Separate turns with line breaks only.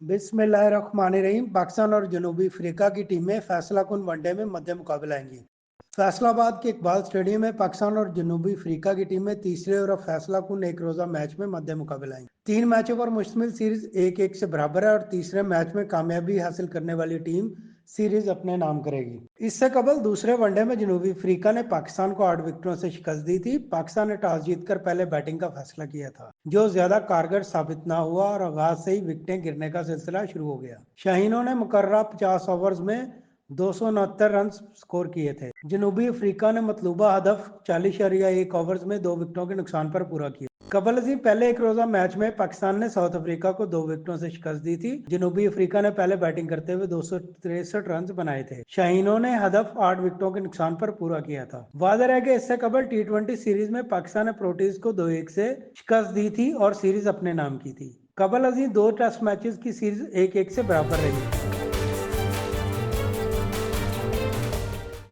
बिस्मिल्लाहिर्रहमानिर्रहीम। पाकिस्तान और जनूबी अफ्रीका की टीमें फैसला कुन वनडे में मध्य मुकाबला आएंगी। फैसलाबाद के इकबाल स्टेडियम में पाकिस्तान और जनूबी अफ्रीका की टीमें तीसरे और फैसला कुन एक रोजा मैच में मध्य मुकाबला आएंगी। 3 मैचों पर मुश्तमिल सीरीज 1-1 से बराबर है और तीसरे मैच में कामयाबी हासिल करने वाली टीम सीरीज अपने नाम करेगी। इससे कबल दूसरे वनडे में जनूबी अफ्रीका ने पाकिस्तान को 8 विकेटों से शिकस्त दी थी। पाकिस्तान ने टॉस जीतकर पहले बैटिंग का फैसला किया था, जो ज्यादा कारगर साबित न हुआ और आगाज से ही विकेटें गिरने का सिलसिला शुरू हो गया। शाहीनों ने मुकर्ररा 50 ओवर्स में 269 रन स्कोर किए थे। जनूबी अफ्रीका ने मतलूबा हदफ 40.1 ओवर्स में 2 विकेटों के नुकसान पर पूरा किया। कबल अजीम पहले एक रोजा मैच में पाकिस्तान ने साउथ अफ्रीका को 2 विकेटों से शिकस्त दी थी। जनूबी अफ्रीका ने पहले बैटिंग करते हुए 263 रन बनाए थे। शाहीनों ने हदफ 8 विकेटों के नुकसान पर पूरा किया था। वाज़ेह है कि इससे कबल T20 सीरीज में पाकिस्तान ने प्रोटीज को 2-1 से शिकस्त दी थी और सीरीज अपने नाम की थी। कबल अजीम 2 टेस्ट मैचेस की सीरीज 1-1 से बराबर रही।